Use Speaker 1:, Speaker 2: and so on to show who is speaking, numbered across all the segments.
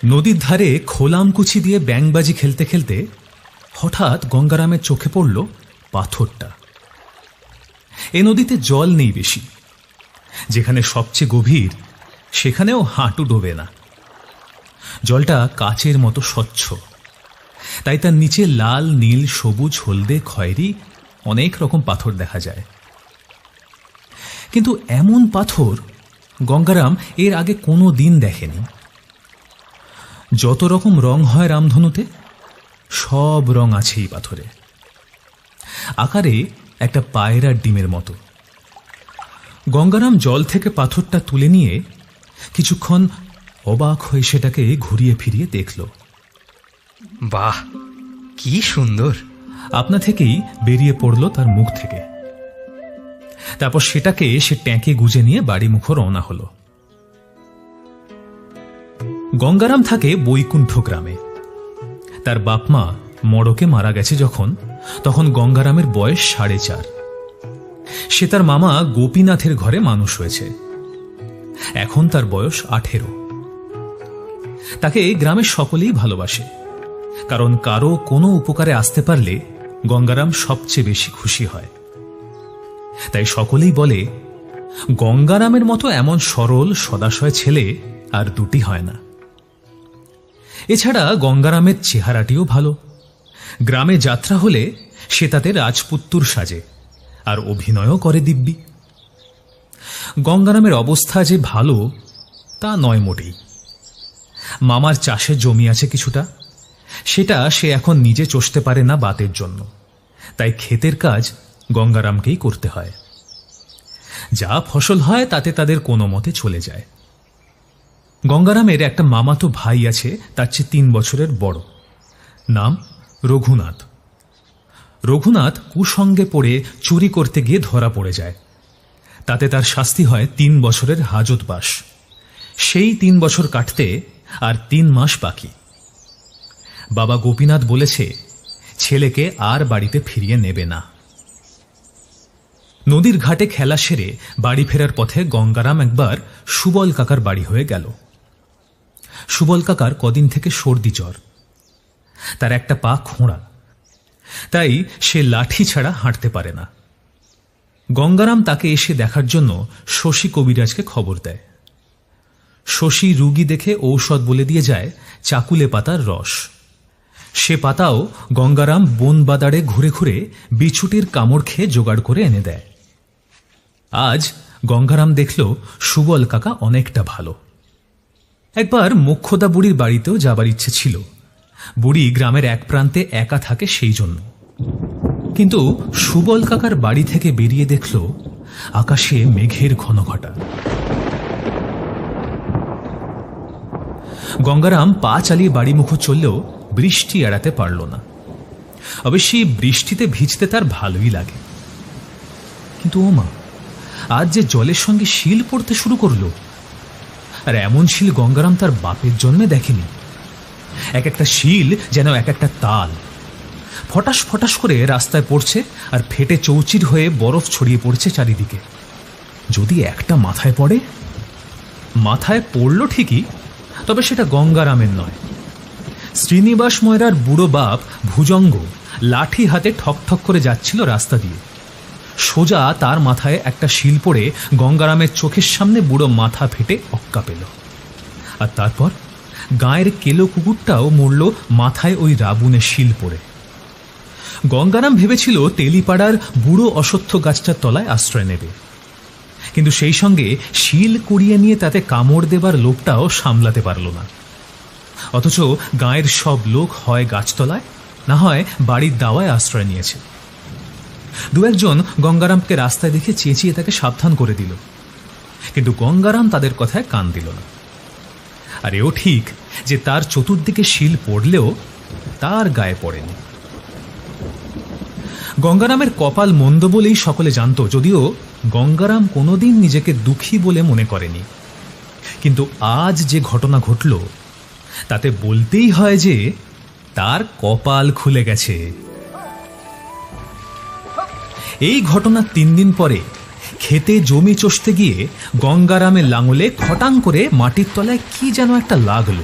Speaker 1: নদীর ধারে খোলামকুচি দিয়ে ব্যাঙবাজি খেলতে খেলতে হঠাৎ গঙ্গারামের চোখে পড়ল পাথরটা। এ নদীতে জল নেই বেশি, যেখানে সবচেয়ে গভীর সেখানেও হাঁটু ডোবে না। জলটা কাচের মতো স্বচ্ছ, তাই তার নিচে লাল, নীল, সবুজ, হলদে, খয়েরি অনেক রকম পাথর দেখা যায়। কিন্তু এমন পাথর গঙ্গারাম এর আগে কোনো দিন দেখেনি। যত রকম রং হয় রামধনুতে, সব রং আছে এই পাথরে। আকারে একটা পায়রার ডিমের মতো। গঙ্গারাম জল থেকে পাথরটা তুলে নিয়ে কিছুক্ষণ অবাক হয়ে সেটাকে ঘুরিয়ে ফিরিয়ে দেখল।
Speaker 2: বাহ, কি সুন্দর!
Speaker 1: আপনা থেকেই বেরিয়ে পড়ল তার মুখ থেকে। তারপর সেটাকে সে ট্যাঁকে গুজে নিয়ে বাড়ি মুখ রওনা হল। গঙ্গারাম থাকে বৈকুণ্ঠ গ্রামে। তার বাপমা মড়কে মারা গেছে তখন গঙ্গারামের বয়স 4.5। সে তার মামা গোপীনাথের ঘরে মানুষ হয়েছে। এখন তার বয়স 18। তাকে গ্রামের সকলেই ভালোবাসে, কারণ কারো কোনো উপকারে আসতে পারলে গঙ্গারাম সবচেয়ে বেশি খুশি হয়। তাই সকলেই বলে, গঙ্গারামের মতো এমন সরল সদাশয় ছেলে আর দুটি হয় না। এছাড়া গঙ্গারামের চেহারাটিও ভালো। গ্রামে যাত্রা হলে সে তাতে রাজপুত্তুর সাজে, আর অভিনয়ও করে দিব্যি। গঙ্গারামের অবস্থা যে ভালো তা নয় মোটেই। মামার চাষের জমি আছে কিছুটা, সেটা সে এখন নিজে চষতে পারে না বাতের জন্য, তাই ক্ষেতের কাজ গঙ্গারামকেই করতে হয়। যা ফসল হয় তাতে তাদের কোনো মতে চলে যায়। গঙ্গারামের একটা মামাতো ভাই আছে, তার চেয়ে 3 বছরের বড়। নাম রঘুনাথ। রঘুনাথ কুসঙ্গে পড়ে চুরি করতে গিয়ে ধরা পড়ে যায়। তাতে তার শাস্তি হয় 3 বছরের হাজতবাস। সেই 3 বছর কাটতে আর 3 মাস বাকি। বাবা গোপীনাথ বলেছে ছেলেকে আর বাড়িতে ফিরিয়ে নেবে না। নদীর ঘাটে খেলা সেরে বাড়ি ফেরার পথে গঙ্গারাম একবার সুবল কাকার বাড়ি হয়ে গেল। সুবল কাকার কদিন থেকে সর্দি জ্বর। তার একটা পা খোঁড়া, তাই সে লাঠি ছাড়া হাঁটতে পারে না। গঙ্গারাম তাকে এসে দেখার জন্য শশী কবিরাজকে খবর দেয়। শশী রুগী দেখে ঔষধ বলে দিয়ে যায় চাকুলে পাতার রস। সে পাতাও গঙ্গারাম বন বাদারে ঘুরে ঘুরে বিছুটির কামড় খেয়ে জোগাড় করে এনে দেয়। আজ গঙ্গারাম দেখল সুবল কাকা অনেকটা ভালো। একবার মোক্ষদা বুড়ির বাড়িতেও যাবার ইচ্ছে ছিল। বুড়ি গ্রামের এক প্রান্তে একা থাকে সেই জন্য। কিন্তু সুবল কাকার বাড়ি থেকে বেরিয়ে দেখল আকাশে মেঘের ঘনঘটা। গঙ্গারাম পা চালিয়ে বাড়ি মুখ চললেও বৃষ্টি এড়াতে পারল না। অবশ্যই বৃষ্টিতে ভিজতে তার ভালোই লাগে। কিন্তু ওমা, আজ যে জলের সঙ্গে শিল পড়তে শুরু করল, আর এমন শিল গঙ্গারাম তার বাপের জন্মে দেখেনি। এক একটা শিল যেন এক একটা তাল, ফটাস ফটাস করে রাস্তায় পড়ছে আর ফেটে চৌচির হয়ে বরফ ছড়িয়ে পড়ছে চারিদিকে। যদি একটা মাথায় পড়ে, মাথায় পড়ল ঠিকই, তবে সেটা গঙ্গারামের নয়। শ্রীনিবাস ময়রার বুড়ো বাপ ভুজঙ্গ লাঠি হাতে ঠকঠক করে যাচ্ছিল রাস্তা দিয়ে। সোজা তার মাথায় একটা শিল পড়ে গঙ্গারামের চোখের সামনে বুড়ো মাথা ফেটে অক্কা পেল। আর তারপর গায়ের কেলো কুকুরটাও মরল মাথায় ওই রাবুনে শিল পড়ে। গঙ্গারাম ভেবেছিল তেলিপাড়ার বুড়ো অশ্বত্থ গাছটার তলায় আশ্রয় নেবে, কিন্তু সেই সঙ্গে শিল কুড়িয়ে নিয়ে তাতে কামড় দেবার লোকটাও সামলাতে পারল না। অথচ গায়ের সব লোক হয় গাছতলায়, না হয় বাড়ির দাওয়ায় আশ্রয় নিয়েছে। 2-1 জন গঙ্গারামকে রাস্তায় দেখে চেঁচিয়ে তাকে সাবধান করে দিল, কিন্তু গঙ্গারাম তাদের কথায় কান দিল না। আর এও ঠিক যে তার চতুর্দিকে শিল পড়লেও তার গায়ে পড়েনি। গঙ্গারামের কপাল মন্দ বলেই সকলে জানত, যদিও গঙ্গারাম কোনোদিন নিজেকে দুঃখী বলে মনে করেনি। কিন্তু আজ যে ঘটনা ঘটল তাতে বলতেই হয় যে তার কপাল খুলে গেছে। এই ঘটনার 3 দিন পরে খেতে জমি চষতে গিয়ে গঙ্গারামের লাঙলে খটাং করে মাটির তলায় কি যেন একটা লাগলো।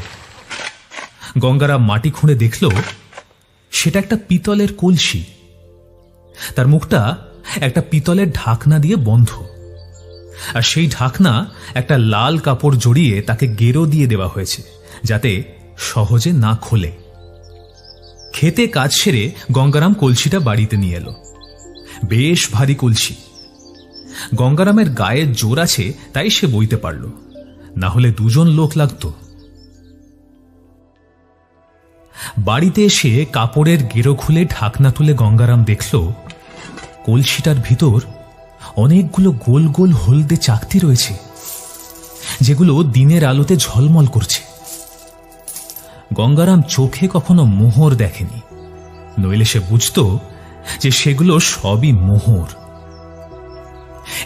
Speaker 1: গঙ্গারাম মাটি খুঁড়ে দেখল সেটা একটা পিতলের কলসি। তার মুখটা একটা পিতলের ঢাকনা দিয়ে বন্ধ, আর সেই ঢাকনা একটা লাল কাপড় জড়িয়ে তাকে গেরো দিয়ে দেওয়া হয়েছে যাতে সহজে না খোলে। খেতে কাজ সেরে গঙ্গারাম কলসিটা বাড়িতে নিয়ে এলো। বেশ ভারী কলসি। গঙ্গারামের গায়ে জোর আছে তাই সে বইতে পারল, না হলে দুজন লোক লাগত। বাড়িতে এসে কাপড়ের গেরো খুলে ঢাকনা তুলে গঙ্গারাম দেখল কলসিটার ভিতর অনেকগুলো গোল গোল হলদে চাকতি রয়েছে, যেগুলো দিনের আলোতে ঝলমল করছে। গঙ্গারাম চোখে কখনো মোহর দেখেনি, নইলে সে বুঝত যে সেগুলো সবই মোহর।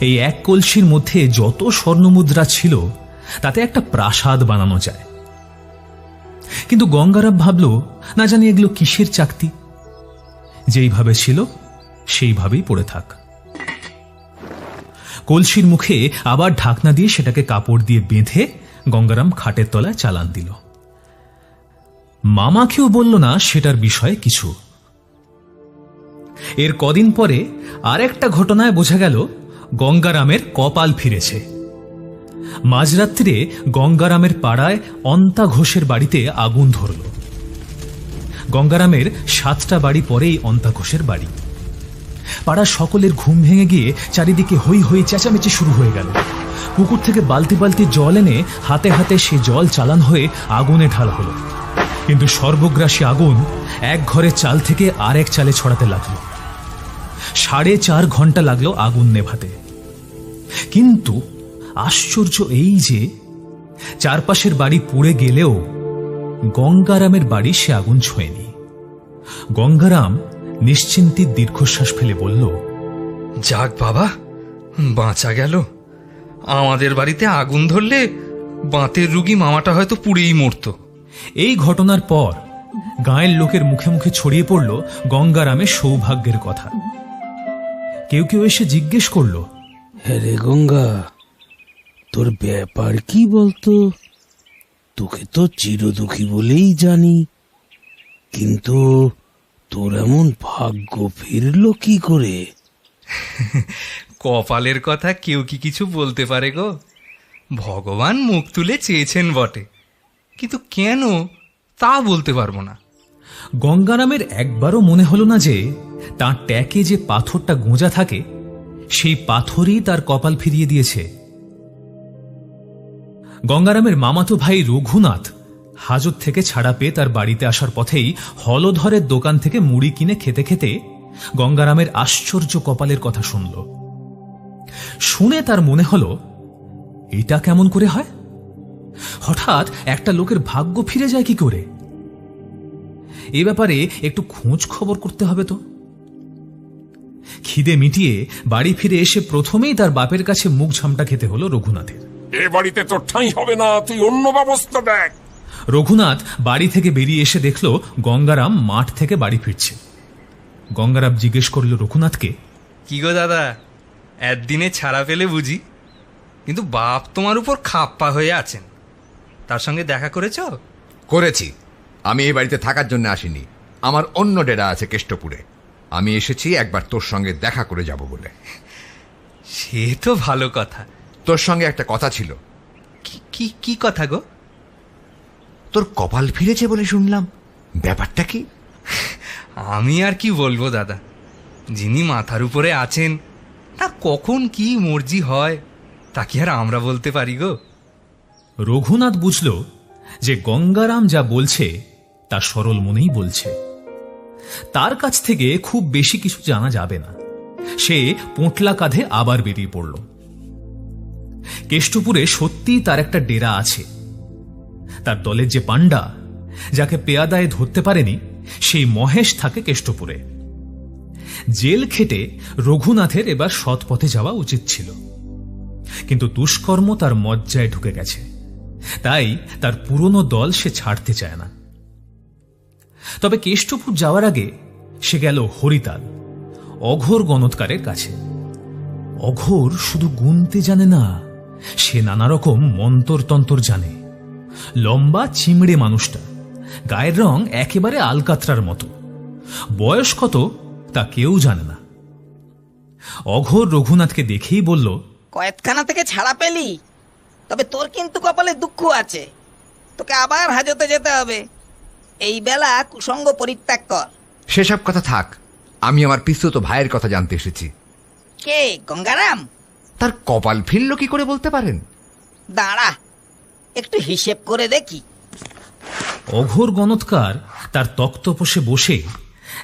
Speaker 1: এই এক কলসির মধ্যে যত স্বর্ণমুদ্রা ছিল তাতে একটা প্রাসাদ বানানো যায়। কিন্তু গঙ্গারাম ভাবল, না জানি এগুলো কিসের চাকতি, যেইভাবে ছিল সেইভাবেই পড়ে থাক। কলসির মুখে আবার ঢাকনা দিয়ে সেটাকে কাপড় দিয়ে বেঁধে গঙ্গারাম খাটের তলায় চালান দিল। মামাকেও বলল না সেটার বিষয়ে কিছু। এর কদিন পরে আর একটা ঘটনায় বোঝা গেল গঙ্গারামের কপাল ফিরেছে। মাঝরাত্রিরে গঙ্গারামের পাড়ায় অন্তা ঘোষের বাড়িতে আগুন ধরল। গঙ্গারামের 7টা বাড়ি পরেই অন্তা ঘোষের বাড়ি। পাড়ার সকলের ঘুম ভেঙে গিয়ে চারিদিকে হই হই চেঁচামেচি শুরু হয়ে গেল। পুকুর থেকে বালতি বালতি জল এনে হাতে হাতে সে জল চালান হয়ে আগুনে ঢাল হলো। কিন্তু সর্বগ্রাসী আগুন এক ঘরের চাল থেকে আর এক চালে ছড়াতে লাগলো। 4.5 ঘন্টা লাগলো আগুন নেভাতে। কিন্তু আশ্চর্য এই যে চারপাশের বাড়ি পুড়ে গেলেও গঙ্গারামের বাড়ি সে আগুন ছোঁয়নি। গঙ্গারাম নিশ্চিন্তিত দীর্ঘশ্বাস ফেলে বলল,
Speaker 2: যাক বাবা, বাঁচা গেল। আমাদের বাড়িতে আগুন ধরলে বাতের রুগী মামাটা হয়তো পুড়েই মরত।
Speaker 1: এই ঘটনার পর গাঁয়ের লোকের মুখে মুখে ছড়িয়ে পড়ল গঙ্গারামের সৌভাগ্যের কথা। কেউ কেউ এসে জিজ্ঞেস করল,
Speaker 3: হ্যাঁ রে গঙ্গা, তোর ব্যাপার কি বলতো? তোকে তো চিরদুখী বলেই জানি, কিন্তু তোর এমন ভাগ্য ফিরলো কি করে?
Speaker 2: কপালের কথা কেউ কি কিছু বলতে পারে গো? ভগবান মুখ তুলে চেয়েছেন বটে, কিন্তু কেন তা বলতে পারবো না।
Speaker 1: গঙ্গারামের একবারও মনে হলো না যে তার ট্যাকে যে পাথরটা গোঁজা থাকে সেই পাথরই তার কপাল ফিরিয়ে দিয়েছে। গঙ্গারামের মামাতো ভাই রঘুনাথ হাজত থেকে ছাড়া পেয়ে তার বাড়িতে আসার পথেই হলধরের দোকান থেকে মুড়ি কিনে খেতে খেতে গঙ্গারামের আশ্চর্য কপালের কথা শুনল। শুনে তার মনে হলো, এটা কেমন করে হয়? হঠাৎ একটা লোকের ভাগ্য ফিরে যায় কি করে? এ ব্যাপারে একটু খোঁজ খবর করতে হবে তো। খিদে মিটিয়ে বাড়ি ফিরে এসে প্রথমেই তার বাপের কাছে মুখ ঝামটা খেতে হলো রঘুনাথের।
Speaker 4: এ বাড়িতে তোর ঠাঁই হবে না, তুই অন্য ব্যবস্থা দেখ।
Speaker 1: রঘুনাথ বাড়ি থেকে বেরিয়ে এসে দেখল গঙ্গারাম মাঠ থেকে বাড়ি ফিরছে। গঙ্গারাম জিজ্ঞেস করল রঘুনাথকে,
Speaker 2: কি গো দাদা, একদিনে ছাড়া পেলে বুঝি? কিন্তু বাপ তোমার উপর খাপ্পা হয়ে আছেন, তার সঙ্গে দেখা করেছো?
Speaker 5: করেছি। আমি এই বাড়িতে থাকার জন্য আসিনি, আমার অন্য ডেরা আছে কেষ্টপুরে। আমি এসেছি একবার তোর সঙ্গে দেখা করে যাব বলে।
Speaker 2: সে তো ভালো কথা।
Speaker 5: তোর সঙ্গে একটা কথা ছিল।
Speaker 2: কি কি কথা গো?
Speaker 5: তোর কপাল ফিরেছে বলে শুনলাম, ব্যাপারটা কি?
Speaker 2: আমি আর কি বলবো দাদা, যিনি মাথার উপরে আছেন তার কখন কি মর্জি হয় তা কি আর আমরা বলতে পারি গো?
Speaker 1: রঘুনাথ বুঝল যে গঙ্গারাম যা বলছে তা সরল মনেই বলছে। তার কাছ থেকে খুব বেশি কিছু জানা যাবে না। সে পোঁটলা কাঁধে আবার বেরিয়ে পড়ল। কেষ্টপুরে সত্যিই তার একটা ডেরা আছে। তার দলের যে পাণ্ডা, যাকে পেয়াদায় ধরতে পারেনি, সেই মহেশ থাকে কেষ্টপুরে। জেল খেটে রঘুনাথের এবার সৎ পথে যাওয়া উচিত ছিল, কিন্তু দুষ্কর্ম তার মজ্জায় ঢুকে গেছে, তাই তার পুরনো দল সে ছাড়তে চায় না। তবে কেষ্টপুর যাওয়ার আগে সে গেল হরিতাল, অঘোর গণৎকারের কাছে। অঘোর শুধু গুনতে জানে না, সে নানা রকম মন্তর তন্তর জানে। লম্বা চিমড়ে মানুষটা, গায়ের রং একেবারে আলকাতরার মতো। বয়স কত তা কেউ জানে না। অঘোর রঘুনাথকে দেখেই বলল,
Speaker 6: কয়েতখানা থেকে ছাড়া পেলি, তবে তোর কিন্তু কপালে দুঃখ আছে। তোকে আবার হাজতে যেতে হবে। এই বেলা কুসঙ্গ পরিত্যাগ কর।
Speaker 5: সেসব কথা থাক, আমি আমার পিস্তুত ভাইয়ের কথা জানতে এসেছি।
Speaker 6: কে? গঙ্গারাম?
Speaker 5: তার কপাল ফিরল কি করে বলতে পারেন?
Speaker 6: দাঁড়া, একটু হিসেব করে দেখি।
Speaker 1: অঘোর গণৎকার তার তক্তপোষে বসে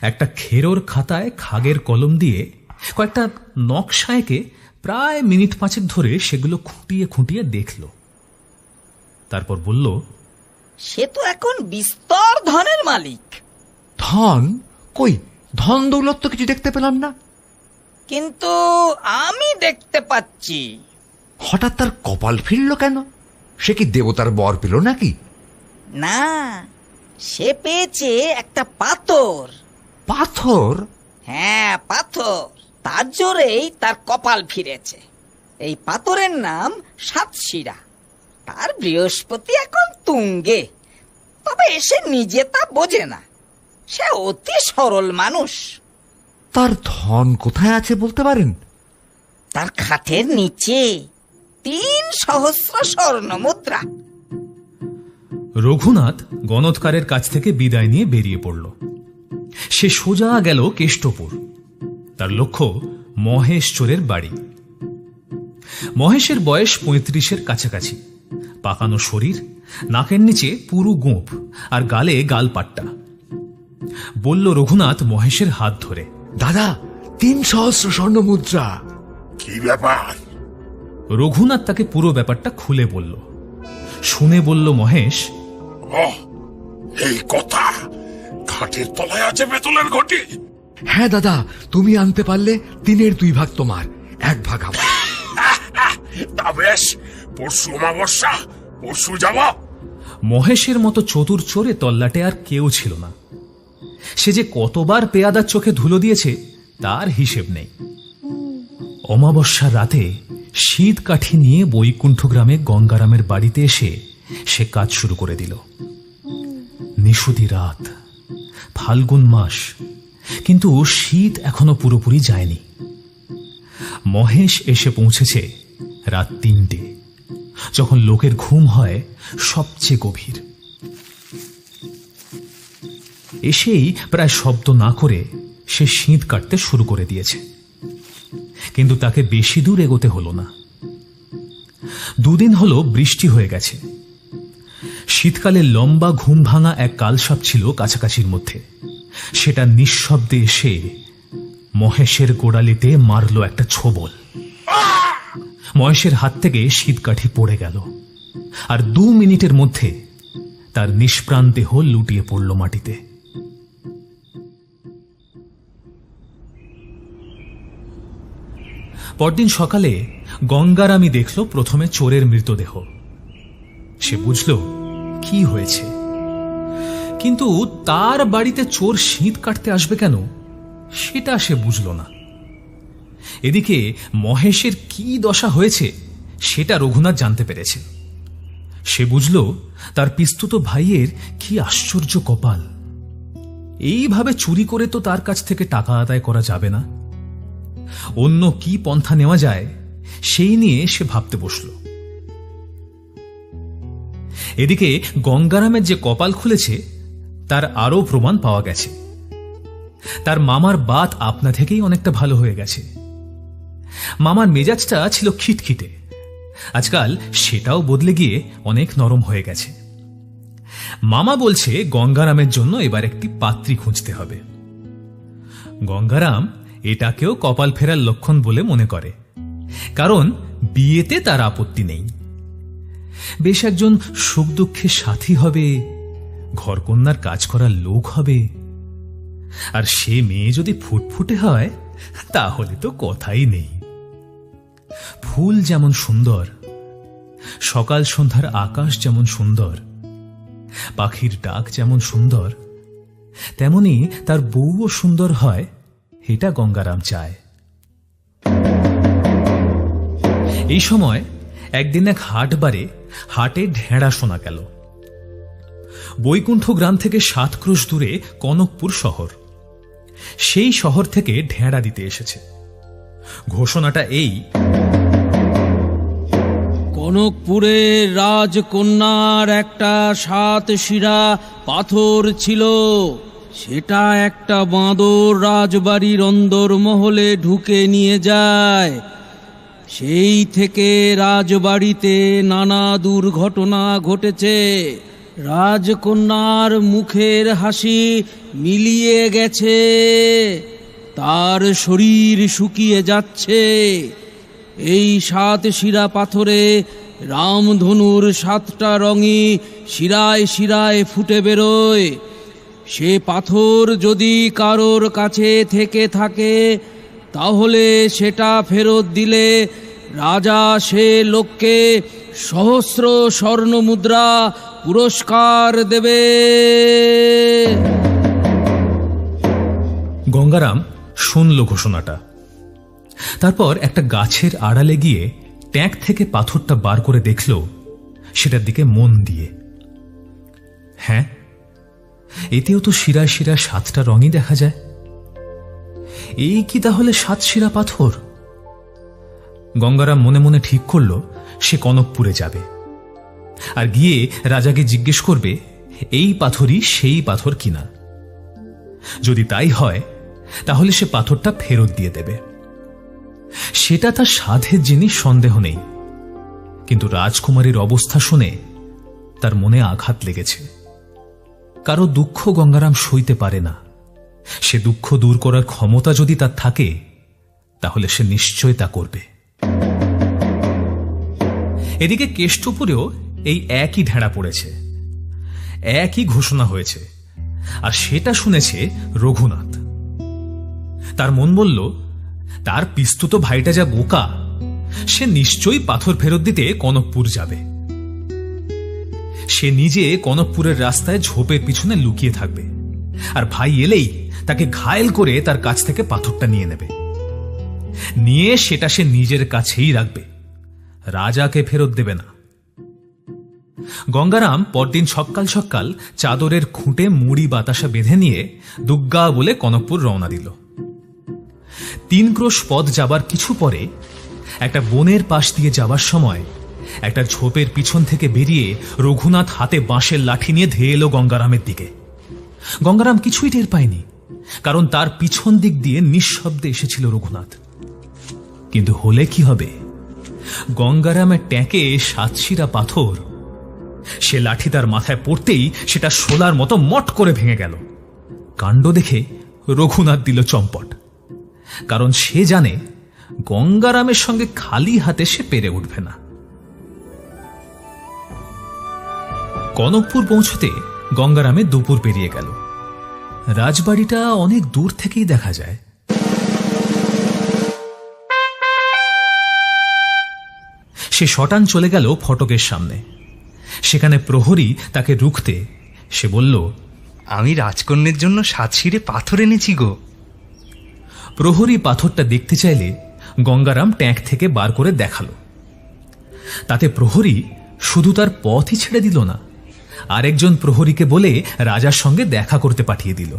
Speaker 1: একটা খেরোর খাতায় খাগের কলম দিয়ে কয়েকটা নকশা এঁকে প্রায় মিনিট 5 ধরে সেগুলো খুঁটিয়ে খুঁটিয়ে দেখল। তারপর বলল,
Speaker 6: সে তো এখন বিস্তর ধনের মালিক।
Speaker 5: ধন? কই, ধন দৌলত তো কিছু দেখতে পেলাম না।
Speaker 6: কিন্তু আমি দেখতে পাচ্ছি।
Speaker 5: হঠাৎ তার কপাল ফিরল কেন? সে কি দেবতার বর পেল নাকি?
Speaker 6: না, সে পেয়েছে একটা পাথর।
Speaker 5: পাথর?
Speaker 6: হ্যাঁ, পাথর। তার জোরেই তার কপাল ফিরেছে। এই পাথরের নাম সাতশিরা। তার বৃহস্পতি এখন তুঙ্গে, তবে সে নিজে তা বোঝে না। সে অতি সরল মানুষ।
Speaker 5: তার ধন কোথায় আছে বলতে পারেন?
Speaker 6: তার খাটের নিচে 3 সহস্র স্বর্ণ মুদ্রা।
Speaker 1: রঘুনাথ গণৎকারের কাছ থেকে বিদায় নিয়ে বেরিয়ে পড়ল। সে সোজা গেল কেষ্টপুর। তার লক্ষ্য মহেশ চোরের বাড়ি। মহেশের বয়স 35-এর কাছাকাছি। পাকানো শরীর, নাকের নিচে পুরু গোঁফ আর গালে গালপাট্টা। বলল রঘুনাথ মহেশের হাত ধরে,
Speaker 5: দাদা, 3 সহস্র স্বর্ণ মুদ্রা।
Speaker 4: কি ব্যাপার?
Speaker 1: রঘুনাথ তাকে পুরো ব্যাপারটা খুলে বলল। শুনে বলল মহেশ,
Speaker 4: এই কথা! খাটের তলায় আছে পেতলের ঘটি।
Speaker 5: হ্যাঁ দাদা, তুমি আনতে পারলে 3-এর 2 ভাগ তোমার, 1 ভাগ আমার।
Speaker 4: তা বেশ, পরশু অমাবস্যা, পরশু যাব।
Speaker 1: মহেশের মতো চতুর চোরে তল্লাটে আর কেউ ছিল না। সে যে কতবার পেয়াদার চোখে ধুলো দিয়েছে তার হিসেব নেই। অমাবস্যার রাতে শীত কাঠি নিয়ে বৈকুণ্ঠ গ্রামে গঙ্গারামের বাড়িতে এসে সে কাজ শুরু করে দিল। নিশুতি রাত, ফাল্গুন মাস, কিন্তু শীত এখনো পুরোপুরি যায়নি। মহেশ এসে পৌঁছেছে রাত 3টে, যখন লোকের ঘুম হয় সবচেয়ে গভীর। এসেই প্রায় শব্দ না করে সে শীত কাটতে শুরু করে দিয়েছে। কিন্তু তাকে বেশি দূর এগোতে হলো না। 2 দিন হলো বৃষ্টি হয়ে গেছে। শীতকালে লম্বা ঘুম ভাঙা এক কালসাপ ছিল কাছাকাছির মধ্যে। সেটা নিঃশব্দে এসে মহেশের গোড়ালিতে মারল একটা ছোবল। মহেশের হাত থেকে শীতকাঠি পড়ে গেল, আর 2 মিনিটের মধ্যে তার নিষ্প্রাণ দেহ লুটিয়ে পড়ল মাটিতে। পরদিন সকালে গঙ্গারামই দেখল প্রথমে চোরের মৃতদেহ। সে বুঝল কি হয়েছে, কিন্তু তার বাড়িতে চোর শীত কাটতে আসবে কেন সেটা সে বুঝল না। এদিকে মহেশের কি দশা হয়েছে সেটা রঘুনাথ জানতে পেরেছে। সে বুঝল তার পিস্তুত ভাইয়ের কি আশ্চর্য কপাল। এইভাবে চুরি করে তো তার কাছ থেকে টাকা আদায় করা যাবে না। অন্য কি পন্থা নেওয়া যায় সেই নিয়ে সে ভাবতে বসল। এদিকে গঙ্গারামের যে কপাল খুলেছে তার আরও প্রমাণ পাওয়া গেছে। তার মামার বাত আপনা থেকেই অনেকটা ভালো হয়ে গেছে। মামার মেজাজটা ছিল খিটখিটে, আজকাল সেটাও বদলে গিয়ে অনেক নরম হয়ে গেছে। মামা বলছে গঙ্গারামের জন্য এবার একটি পাত্রী খুঁজতে হবে। গঙ্গারাম এটাকেও কপাল ফেরার লক্ষণ বলে মনে করে, কারণ বিয়েতে তার আপত্তি নেই। বেশ একজন সুখ দুঃখে সাথী হবে, ঘরকন্যার কাজ করার লোক হবে, আর সে মেয়ে যদি ফুটফুটে হয় তাহলে তো কথাই নেই। ফুল যেমন সুন্দর, সকাল সন্ধ্যার আকাশ যেমন সুন্দর, পাখির ডাক যেমন সুন্দর, তেমনি তার বউও সুন্দর হয়, এটা গঙ্গারাম চায়। এই সময় একদিন এক হাটবারে হাটে ঢেঁড়া শোনা গেল। বৈকুণ্ঠ গ্রাম থেকে 7 ক্রোশ দূরে কনকপুর শহর। সেই শহর থেকে ঢেঁড়া দিতে এসেছে। ঘোষণাটা এই:
Speaker 3: কনকপুরে রাজকন্যার একটা 7 শিরা পাথর ছিল। সেটা একটা বাঁদর রাজবাড়ির অন্দরমহলে ঢুকে নিয়ে যায়। সেই থেকে রাজবাড়িতে নানা দুর্ঘটনা ঘটেছে। রাজকন্যার মুখের হাসি মিলিয়ে গেছে, তার শরীর শুকিয়ে যাচ্ছে। এই 7 শিরা পাথরে রামধনুর 7টা রঙই শিরায় শিরায় ফুটে বেরোয়। সে পাথর যদি কারোর কাছে থেকে থাকে, তাহলে সেটা ফেরত দিলে রাজা সে লোককে সহস্র স্বর্ণ মুদ্রা পুরস্কার দেবে।
Speaker 1: গঙ্গারাম শুনল ঘোষণাটা। তারপর একটা গাছের আড়ালে গিয়ে ট্যাঙ্ক থেকে পাথরটা বার করে দেখল, সেটার দিকে মন দিয়ে। হ্যাঁ, এতেও তো শিরায় শিরায় 7টা রঙই দেখা যায়। এই কি তাহলে 7 শিরা পাথর? গঙ্গারাম মনে মনে ঠিক করল সে কনকপুরে যাবে, আর গিয়ে রাজাকে জিজ্ঞেস করবে এই পাথরই সেই পাথর কিনা। যদি তাই হয়, তাহলে সে পাথরটা ফেরত দিয়ে দেবে। সেটা তার সাধের জিনিস, সন্দেহ নেই। কিন্তু রাজকুমারীর অবস্থা শুনে তার মনে আঘাত লেগেছে। কারো দুঃখ গঙ্গারাম সইতে পারে না। সে দুঃখ দূর করার ক্ষমতা যদি তার থাকে, তাহলে সে নিশ্চয় তা করবে। এদিকে কেষ্টপুরেও এই একই ঢেঁড়া পড়েছে, একই ঘোষণা হয়েছে, আর সেটা শুনেছে রঘুনাথ। তার মন বলল, তার পিস্তুত ভাইটা যা বোকা, সে নিশ্চয়ই পাথর ফেরত দিতে কনকপুর যাবে। সে নিজে কনকপুরের রাস্তায় ঝোপের পিছনে লুকিয়ে থাকবে, আর ভাই এলেই তাকে ঘায়েল করে তার কাছ থেকে পাথরটা নিয়ে নেবে। নিয়ে সেটা সে নিজের কাছেই রাখবে, রাজাকে ফেরত দেবে না। গঙ্গারাম পরদিন সকাল সকাল চাদরের খুঁটে মুড়ি বাতাসা বেঁধে নিয়ে দুগ্গা বলে কনকপুর রওনা দিল। 3 ক্রোশ পথ যাবার কিছু পরে একটা বনের পাশ দিয়ে যাবার সময় একটা ঝোপের পিছন থেকে বেরিয়ে রঘুনাথ হাতে বাঁশের লাঠি নিয়ে ধেয়ে এলো গঙ্গারামের দিকে। গঙ্গারাম কিছুই টের পায়নি, কারণ তার পিছন দিক দিয়ে নিঃশব্দে এসেছিল রঘুনাথ। কিন্তু হলে কি হবে? গঙ্গারামের ট্যাঁকে 7 শিরা পাথর। সে লাঠি তার মাথায় পড়তেই সেটা শোলার মতো মট করে ভেঙে গেল। কাণ্ড দেখে রঘুনাথ দিল চম্পট, কারণ সে জানে গঙ্গারামের সঙ্গে খালি হাতে সে পেরে উঠবে না। কনকপুর পৌঁছতে গঙ্গারামে দুপুর পেরিয়ে গেল। রাজবাড়িটা অনেক দূর থেকেই দেখা যায়। সে শটান চলে গেল ফটকের সামনে। সেখানে প্রহরী তাকে রুখতে সে বলল,
Speaker 2: আমি রাজকন্যের জন্য 7 শিরে পাথর এনেছি গো।
Speaker 1: প্রহরী পাথরটা দেখতে চাইলে গঙ্গারাম ট্যাঙ্ক থেকে বার করে দেখালো। তাতে প্রহরী শুধু তার পথই ছেড়ে দিল না, আরেকজন প্রহরীকে বলে রাজার সঙ্গে দেখা করতে পাঠিয়ে দিল।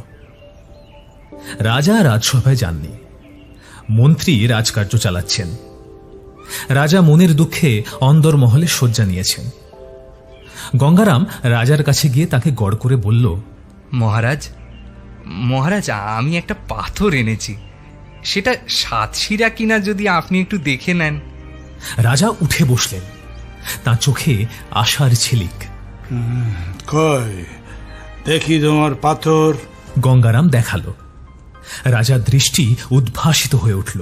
Speaker 1: রাজা রাজসভায় যাননি, মন্ত্রী রাজকার্য চালাচ্ছেন। রাজা মনের দুঃখে অন্দরমহলে শয্যা নিয়েছেন। গঙ্গারাম রাজার কাছে গিয়ে তাকে গড় করে বলল,
Speaker 2: মহারাজ, মহারাজ, আমি একটা পাথর এনেছি। সেটা 7 শিরা কিনা যদি আপনি একটু দেখে নেন।
Speaker 1: রাজা উঠে বসলেন, তার চোখে আশার ঝিলিক।
Speaker 7: কই দেখি তোমার পাথর।
Speaker 1: গঙ্গারাম দেখালো। রাজার দৃষ্টি উদ্ভাসিত হয়ে উঠল,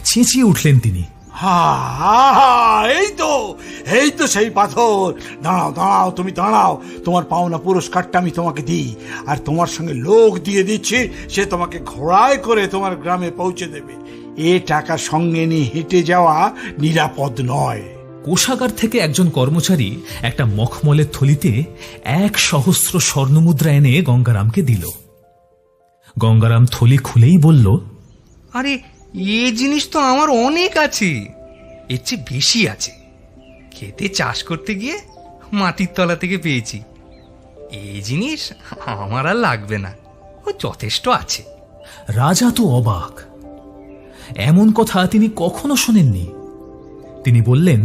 Speaker 1: চেঁচিয়ে উঠলেন তিনি,
Speaker 7: হা এই তো সেই পাথর। দাঁড়াও দাঁড়াও, তুমি দাঁড়াও, তোমার পাওনা পুরস্কারটা আমি তোমাকে দিই, আর তোমার সঙ্গে লোক দিয়ে দিচ্ছি, সে তোমাকে ঘোড়ায় করে তোমার গ্রামে পৌঁছে দেবে। এ টাকা সঙ্গে নিয়ে হেঁটে যাওয়া নিরাপদ নয়।
Speaker 1: কোষাগার থেকে একজন কর্মচারী একটা মখমলের থলিতে 1 সহস্র স্বর্ণমুদ্রা এনে গঙ্গারামকে দিল। গঙ্গারাম থলি খুলেই বলল,
Speaker 2: আরে, এ জিনিস তো আমার অনেক আছে, এর চেয়ে বেশি আছে। খেতে চাষ করতে গিয়ে মাটির তলা থেকে পেয়েছি। এই জিনিস আমার আর লাগবে না, ও যথেষ্ট আছে।
Speaker 1: রাজা তো অবাক, এমন কথা তিনি কখনো শোনেননি। তিনি বললেন,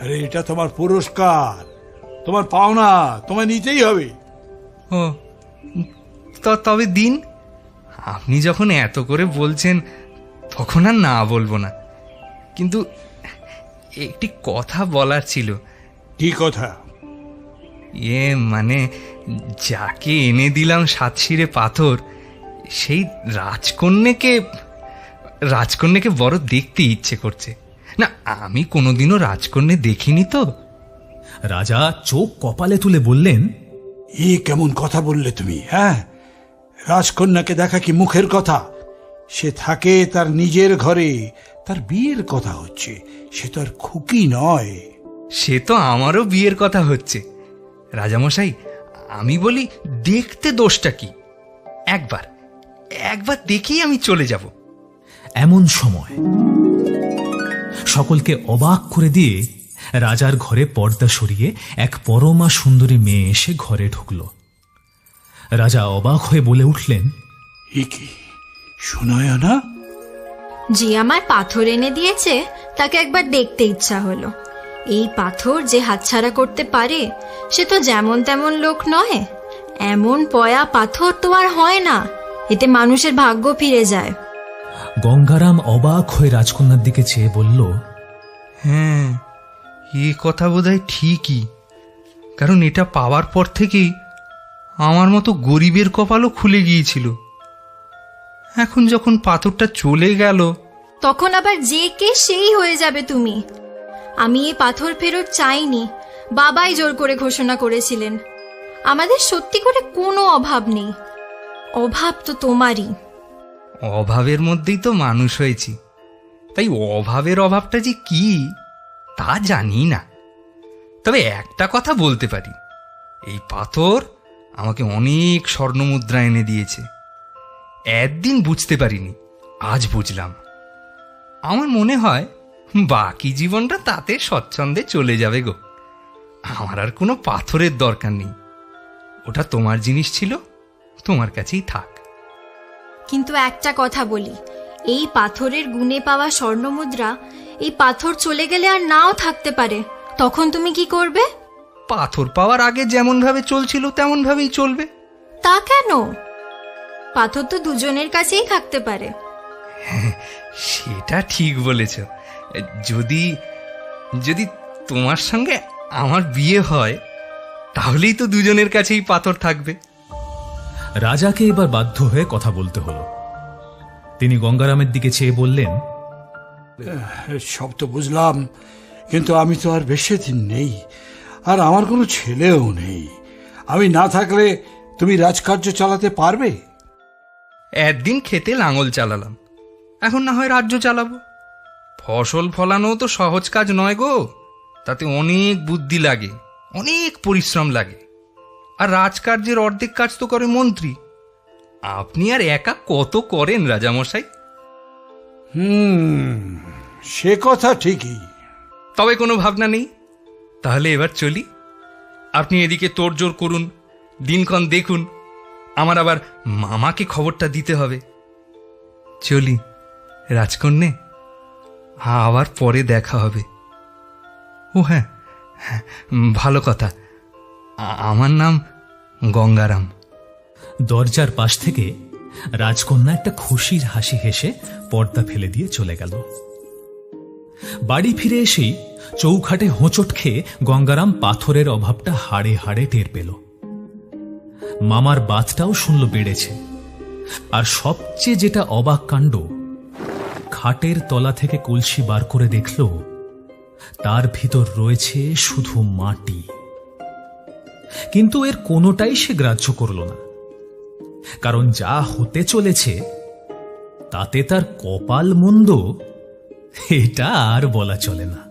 Speaker 7: আরে এটা তোমার পুরস্কার, তোমার পাওনা, তোমায় নিতেই হবে।
Speaker 2: ও তবে দিন, আপনি যখন এত করে বলছেন তখন আর না বলবো না। কিন্তু একটি কথা বলার ছিল।
Speaker 7: কি কথা?
Speaker 2: মানে যাকে এনে দিলাম সাতশিরে পাথর, সেই রাজকন্যাকে বড় দেখতে ইচ্ছে করছে। না, আমি কোনোদিনও রাজকন্যা দেখিনি তো।
Speaker 1: রাজা চোখ কপালে তুলে বললেন,
Speaker 7: এ কেমন কথা বললে তুমি? হ্যাঁ, রাজকন্যাকে দেখা কি মুখের কথা? সে থাকে তার নিজের ঘরে, তার বিয়ের কথা হচ্ছে, সে তো আর খুকি নয়।
Speaker 2: সে তো আমারও বিয়ের কথা হচ্ছে রাজামশাই। আমি বলি, দেখতে দোষটা কি? একবার দেখেই আমি চলে যাব।
Speaker 1: এমন সময় সকলকে অবাক করে দিয়ে রাজার ঘরে পর্দা সরিয়ে এক পরমা সুন্দরী মেয়ে এসে ঘরে ঢুকল। রাজা অবাক হয়ে বলে উঠলেন,
Speaker 7: এ কি শোনায় না?
Speaker 8: যে আমার পাথর এনে দিয়েছে তাকে একবার দেখতে ইচ্ছা হলো। এই পাথর যে হাতছাড়া করতে পারে সে তো যেমন তেমন লোক নয়। এমন পয়া পাথর তো আর হয় না, এতে মানুষের ভাগ্য ফিরে যায়।
Speaker 1: গঙ্গারাম অবাক হয়ে রাজকন্যার দিকে চেয়ে বলল,
Speaker 2: হ্যাঁ, এ কথা বোধহয় ঠিকই। কারণ এটা পাওয়ার পর থেকেই আমার মতো গরিবের কপালও খুলে গিয়েছিল। এখন যখন পাথরটা চলে গেল,
Speaker 8: তখন আবার যে কে সেই হয়ে যাবে তুমি। আমি এই পাথর ফেরত চাইনি, বাবাই জোর করে ঘোষণা করেছিলেন। আমাদের সত্যি করে কোনো অভাব নেই, অভাব তো তোমারই।
Speaker 2: অভাবের মধ্যেই তো মানুষ হয়েছি, তাই অভাবের অভাবটা যে কি তা জানি না। তবে একটা কথা বলতে পারি, এই পাথর আমাকে অনেক স্বর্ণমুদ্রা এনে দিয়েছে। একদিন বুঝতে পারিনি, আজ বুঝলাম। আমার মনে হয় বাকি জীবনটা তাতে স্বচ্ছন্দে চলে যাবে গো। আমার আর কোনো পাথরের দরকার নেই। ওটা তোমার জিনিস ছিল, তোমার কাছেই থাক।
Speaker 8: কিন্তু একটা কথা বলি, এই পাথরের গুণে পাওয়া স্বর্ণমুদ্রা এই পাথর চলে গেলে আর নাও থাকতে পারে, তখন তুমি কি করবে?
Speaker 2: পাথর পাওয়ার আগে যেমন ভাবে চলছিল তেমন ভাবেই চলবে।
Speaker 8: তা কেন? পাথর তো দুজনের কাছেই থাকতে পারে।
Speaker 2: সেটা ঠিক বলেছ। যদি যদি তোমার সঙ্গে আমার বিয়ে হয়, তাহলেই তো দুজনের কাছেই পাথর থাকবে।
Speaker 1: রাজাকে এবার বাধ্য হয়ে কথা বলতে হলো। তিনি গঙ্গারামের দিকে চেয়ে বললেন,
Speaker 7: সব তো বুঝলাম, কিন্তু আমি তো আর বেশি দিন নেই, আর আমার কোনো ছেলেও নেই। আমি না থাকলে তুমি রাজকার্য চালাতে পারবে?
Speaker 2: একদিন খেতে লাঙল চালালাম, এখন না হয় রাজ্য চালাবো। ফসল ফলানো তো সহজ কাজ নয় গো, তাতে অনেক বুদ্ধি লাগে, অনেক পরিশ্রম লাগে। আর রাজকার্যের অর্ধেক কাজ তো করে মন্ত্রী। আপনি আর একা কত করেন রাজামশাই?
Speaker 7: সে কথা ঠিকই।
Speaker 2: তবে কোনো ভাবনা নেই। তাহলে এবার চলি। আপনি এদিকে তোড়জোড় করুন, দিনক্ষণ দেখুন। আমার আবার মামাকে খবরটা দিতে হবে। চলি রাজকন্যে, আবার পরে দেখা হবে। ও হ্যাঁ, ভালো কথা, আমার নাম গঙ্গারাম।
Speaker 1: দরজার পাশ থেকে রাজকন্যা একটা খুশির হাসি হেসে পর্দা ফেলে দিয়ে চলে গেল। বাড়ি ফিরে এসেই চৌখাটে হোঁচট খেয়ে গঙ্গারাম পাথরের অভাবটা হাড়ে হাড়ে টের পেল। মামার বাতটাও শুনল বেড়েছে। আর সবচেয়ে যেটা অবাক কাণ্ড, খাটের তলা থেকে কলসি বার করে দেখল তার ভিতর রয়েছে শুধু মাটি। কিন্তু এর কোনোটাই সে গ্রাহ্য করল না, কারণ যা হতে চলেছে তাতে তার কপাল মন্দ, এটা আর বলা চলে না।